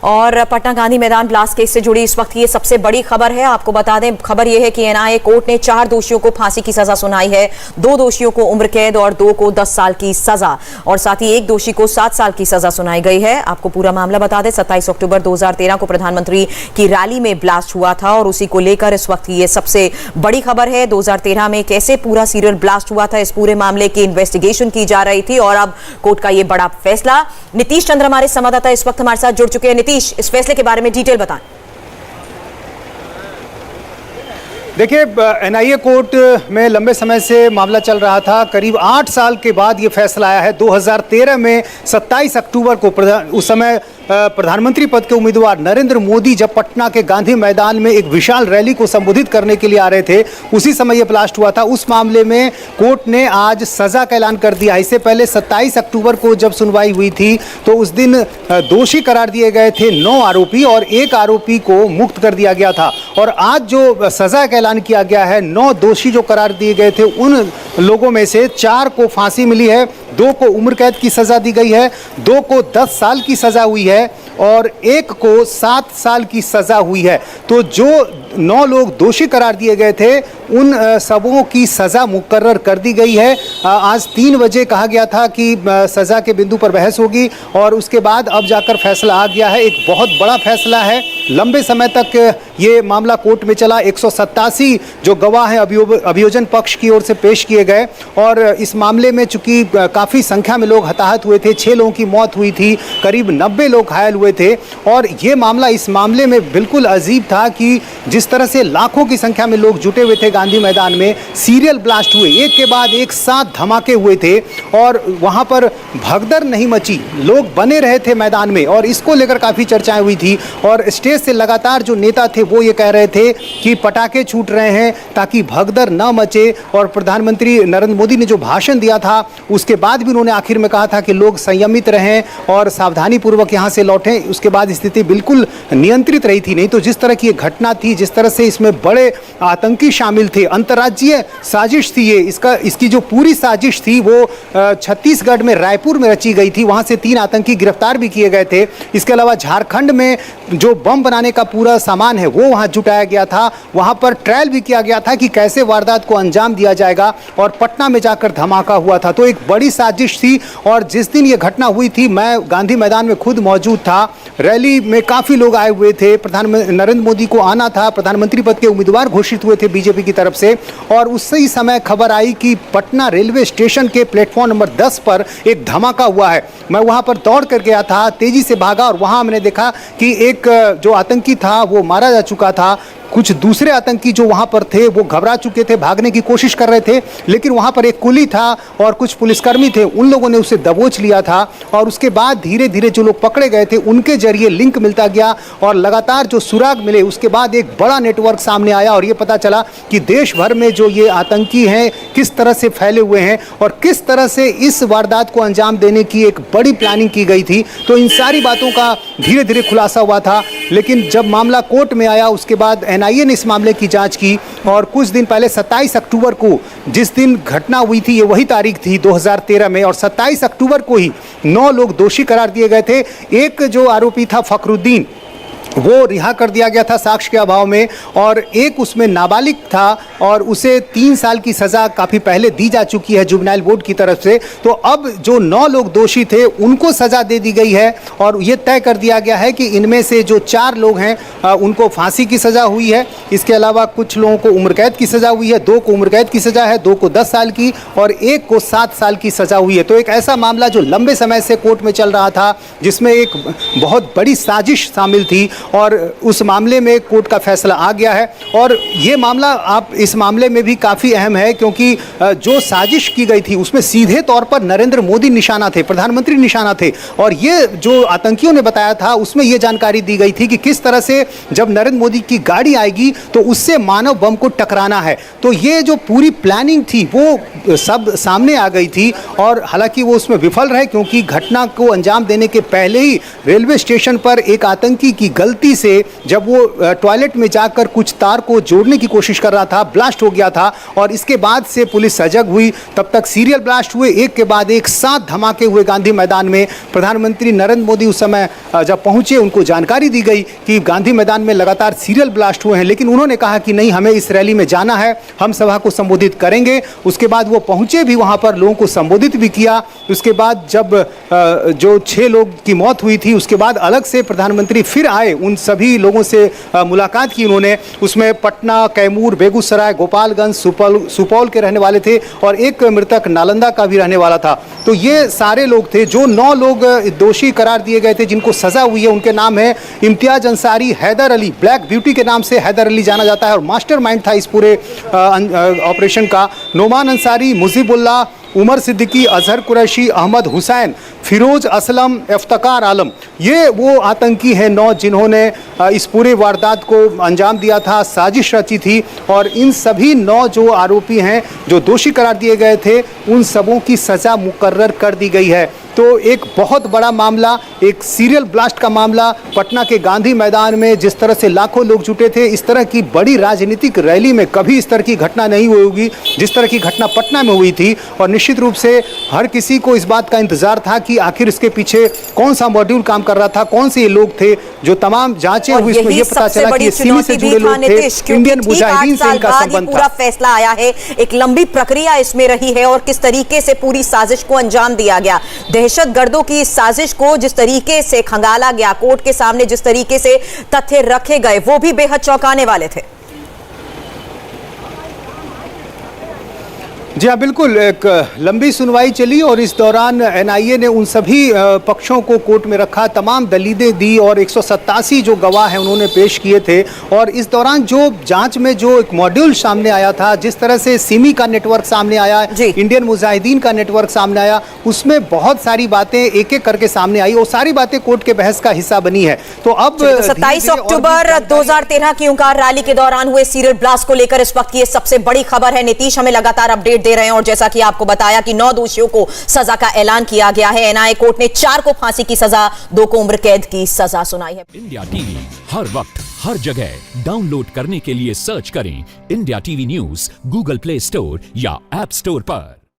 और पटना गांधी मैदान blast case से जुड़ी इस वक्त ये सबसे बड़ी खबर है। आपको बता दें, खबर यह है कि एनआईए कोर्ट ने 4 दोषियों को फांसी की सजा सुनाई है, 2 दोषियों को उम्र कैद और 2 को 10 साल की सजा, और साथ ही 1 दोषी को 7 साल की सजा सुनाई गई है। आपको पूरा मामला बता दें, 27 अक्टूबर 2013 को प्रधानमंत्री की रैली में ब्लास्ट हुआ था और उसी को लेकर इस वक्त ये सबसे बड़ी खबर है। 2013 में कैसे पूरा सीरियल ब्लास्ट हुआ था, इस पूरे मामले की इन्वेस्टिगेशन की जा रही थी और अब कोर्ट का ये बड़ा फैसला। नीतीश चंद्र हमारे संवाददाता इस वक्त हमारे साथ जुड़ चुके हैं। नीतीश, इस फैसले के बारे में डिटेल बताएं। देखिए, एनआईए कोर्ट में लंबे समय से मामला चल रहा था। करीब 8 साल के बाद ये फैसला आया है। 2013 में 27 अक्टूबर को उस समय प्रधानमंत्री पद के उम्मीदवार नरेंद्र मोदी जब पटना के गांधी मैदान में एक विशाल रैली को संबोधित करने के लिए आ रहे थे, उसी समय ये ब्लास्ट हुआ था। उस मामले में कोर्ट ने आज सजा का ऐलान कर दिया। इससे पहले 27 अक्टूबर को जब सुनवाई हुई थी तो उस दिन दोषी करार दिए गए थे 9 आरोपी और 1 आरोपी को मुक्त कर दिया गया था। और आज जो सजा का ऐलान किया गया है, 9 दोषी जो करार दिए गए थे उन लोगों में से 4 को फांसी मिली है, 2 को उम्र कैद की सजा दी गई है, 2 को 10 साल की सजा हुई है और 1 को 7 साल की सजा हुई है। तो जो 9 लोग दोषी करार दिए गए थे उन सबों की सजा मुकर्रर कर दी गई है। आज 3 बजे कहा गया था कि सजा के बिंदु पर बहस होगी और उसके बाद अब जाकर फैसला आ गया है। एक बहुत बड़ा फैसला है। लंबे समय तक ये मामला कोर्ट में चला। 187 जो गवाह हैं अभियोजन पक्ष की ओर से पेश किए गए और इस मामले में चूंकि काफ़ी संख्या में लोग हताहत हुए थे, 6 लोगों की मौत हुई थी, करीब 90 लोग घायल हुए थे। और ये मामला, इस मामले में बिल्कुल अजीब था कि जिस तरह से लाखों की संख्या में लोग जुटे हुए थे गांधी मैदान में, सीरियल ब्लास्ट हुए, एक के बाद एक साथ धमाके हुए थे और वहां पर भगदड़ नहीं मची, लोग बने रहे थे मैदान में और इसको लेकर काफ़ी चर्चाएं हुई थी। और स्टेज से लगातार जो नेता थे वो ये कह रहे थे कि पटाखे छूट रहे हैं ताकि भगदड़ न मचे। और प्रधानमंत्री नरेंद्र मोदी ने जो भाषण दिया था उसके बाद भी उन्होंने आखिर में कहा था कि लोग संयमित रहें और सावधानीपूर्वक यहाँ से लौटें। उसके बाद स्थिति बिल्कुल नियंत्रित रही थी। नहीं तो जिस तरह की ये घटना थी, जिस तरह से इसमें बड़े आतंकी शामिल थे, अंतर्राज्यीय साजिश थी ये, इसकी जो पूरी साजिश थी वो छत्तीसगढ़ में रायपुर में रची गई थी। वहाँ से 3 आतंकी गिरफ्तार भी किए गए थे। इसके अलावा झारखंड में जो बम बनाने का पूरा सामान है वो वहाँ जुटाया गया था। वहाँ पर ट्रायल भी किया गया था कि कैसे वारदात को अंजाम दिया जाएगा और पटना में जाकर धमाका हुआ था। तो एक बड़ी साजिश थी। और जिस दिन ये घटना हुई थी मैं गांधी मैदान में खुद मौजूद था। रैली में काफ़ी लोग आए हुए थे। प्रधानमंत्री नरेंद्र मोदी को आना था, प्रधानमंत्री पद के उम्मीदवार घोषित हुए थे बीजेपी की तरफ से। और उसी समय खबर आई कि पटना रेलवे स्टेशन के प्लेटफॉर्म नंबर 10 पर एक धमाका हुआ है। मैं वहाँ पर दौड़ कर गया था, तेज़ी से भागा और वहाँ मैंने देखा कि एक जो आतंकी था वो मारा जा चुका था। कुछ दूसरे आतंकी जो वहाँ पर थे वो घबरा चुके थे, भागने की कोशिश कर रहे थे, लेकिन वहाँ पर एक कुली था और कुछ पुलिसकर्मी थे, उन लोगों ने उसे दबोच लिया था। और उसके बाद धीरे धीरे जो लोग पकड़े गए थे उनके जरिए लिंक मिलता गया और लगातार जो सुराग मिले उसके बाद एक बड़ा नेटवर्क सामने आया और ये पता चला कि देश भर में जो ये आतंकी हैं किस तरह से फैले हुए हैं और किस तरह से इस वारदात को अंजाम देने की एक बड़ी प्लानिंग की गई थी। तो इन सारी बातों का धीरे धीरे खुलासा हुआ था। लेकिन जब मामला कोर्ट में आया उसके बाद एनआईए ने इस मामले की जांच की और कुछ दिन पहले 27 अक्टूबर को जिस दिन घटना हुई थी ये वही तारीख थी 2013 में और 27 अक्टूबर को ही 9 लोग दोषी करार दिए गए थे। एक जो आरोपी था फखरुद्दीन वो रिहा कर दिया गया था साक्ष्य के अभाव में और एक उसमें नाबालिग था और उसे 3 साल की सज़ा काफ़ी पहले दी जा चुकी है जुवेनाइल बोर्ड की तरफ से। तो अब जो 9 लोग दोषी थे उनको सज़ा दे दी गई है और ये तय कर दिया गया है कि इनमें से जो 4 लोग हैं उनको फांसी की सज़ा हुई है। इसके अलावा कुछ लोगों को उम्र कैद की सज़ा हुई है, 2 को उम्र कैद की सज़ा है, 2 को 10 साल की और 1 को 7 साल की सज़ा हुई है। तो एक ऐसा मामला जो लंबे समय से कोर्ट में चल रहा था जिसमें एक बहुत बड़ी साजिश शामिल थी और उस मामले में कोर्ट का फैसला आ गया है। और ये मामला आप इस मामले में भी काफ़ी अहम है क्योंकि जो साजिश की गई थी उसमें सीधे तौर पर नरेंद्र मोदी निशाना थे, प्रधानमंत्री निशाना थे। और ये जो आतंकियों ने बताया था उसमें ये जानकारी दी गई थी कि किस तरह से जब नरेंद्र मोदी की गाड़ी आएगी तो उससे मानव बम को टकराना है। तो ये जो पूरी प्लानिंग थी वो सब सामने आ गई थी और हालांकि वो उसमें विफल रहे क्योंकि घटना को अंजाम देने के पहले ही रेलवे स्टेशन पर एक आतंकी की गलती गलती से जब वो टॉयलेट में जाकर कुछ तार को जोड़ने की कोशिश कर रहा था, ब्लास्ट हो गया था और इसके बाद से पुलिस सजग हुई। तब तक सीरियल ब्लास्ट हुए, एक के बाद एक 7 धमाके हुए गांधी मैदान में। प्रधानमंत्री नरेंद्र मोदी उस समय जब पहुंचे, उनको जानकारी दी गई कि गांधी मैदान में लगातार सीरियल ब्लास्ट हुए हैं, लेकिन उन्होंने कहा कि नहीं, हमें इस रैली में जाना है, हम सभा को संबोधित करेंगे। उसके बाद वो पहुंचे भी वहां पर, लोगों को संबोधित भी किया। उसके बाद जब जो 6 लोग की मौत हुई थी, उसके बाद अलग से प्रधानमंत्री फिर आए, उन सभी लोगों से मुलाकात की उन्होंने। उसमें पटना, कैमूर, बेगूसराय, गोपालगंज, सुपौल के रहने वाले थे और एक मृतक नालंदा का भी रहने वाला था। तो ये सारे लोग थे। जो 9 लोग दोषी करार दिए गए थे, जिनको सजा हुई है, उनके नाम है इम्तियाज अंसारी, हैदर अली, ब्लैक ब्यूटी के नाम से हैदर अली जाना जाता है और मास्टरमाइंड था इस पूरे ऑपरेशन का। नोमान अंसारी, मुजीबुल्लाह, उमर सिद्दीकी, अजहर कुरैशी, अहमद हुसैन, फिरोज असलम, इफ्तिकार आलम, ये वो आतंकी हैं 9 जिन्होंने इस पूरे वारदात को अंजाम दिया था, साजिश रची थी। और इन सभी 9 जो आरोपी हैं, जो दोषी करार दिए गए थे, उन सबों की सज़ा मुकर्रर कर दी गई है। तो एक बहुत बड़ा मामला, एक सीरियल ब्लास्ट का मामला, पटना के गांधी मैदान में जिस तरह से लाखों लोग जुटे थे, इस तरह की बड़ी राजनीतिक रैली में कभी इस तरह की घटना नहीं हुई होगी जिस तरह की घटना पटना में हुई थी। और निश्चित रूप से हर किसी को इस बात का इंतजार था कि आखिर इसके पीछे कौन सा मॉड्यूल काम कर रहा था, कौन से ये लोग थे। जो तमाम जांचें हुई, इसमें यह पता चला कि सिमी से जुड़े लोग थे, इंडियन मुजाहिदीन से इनका संबंध था। पूरा फैसला आया है, एक लंबी प्रक्रिया इसमें रही है और किस तरीके से पूरी साजिश को अंजाम दिया गया। दहशतगर्दों की इस साजिश को जिस तरीके से खंगाला गया, कोर्ट के सामने जिस तरीके से तथ्य रखे गए, वो भी बेहद चौंकाने वाले थे। जी हाँ, बिल्कुल। एक लंबी सुनवाई चली और इस दौरान एनआईए ने उन सभी पक्षों को कोर्ट में रखा, तमाम दलीलें दी और 187 जो गवाह हैं उन्होंने पेश किए थे। और इस दौरान जो जांच में जो एक मॉड्यूल सामने आया था, जिस तरह से सिमी का नेटवर्क सामने आया, इंडियन मुजाहिदीन का नेटवर्क सामने आया, उसमें बहुत सारी बातें एक एक करके सामने आई और सारी बातें कोर्ट के बहस का हिस्सा बनी है। तो अब 27 अक्टूबर 2013 की ओंकार रैली के दौरान हुए सीरियल ब्लास्ट को लेकर इस वक्त की सबसे बड़ी खबर है। नीतीश हमें लगातार अपडेट दे रहे हैं और जैसा कि आपको बताया कि 9 दोषियों को सजा का ऐलान किया गया है। एनआईए कोर्ट ने 4 को फांसी की सजा, 2 को उम्र कैद की सजा सुनाई है। इंडिया टीवी हर वक्त हर जगह डाउनलोड करने के लिए सर्च करें India TV news Google play store या ऐप स्टोर पर।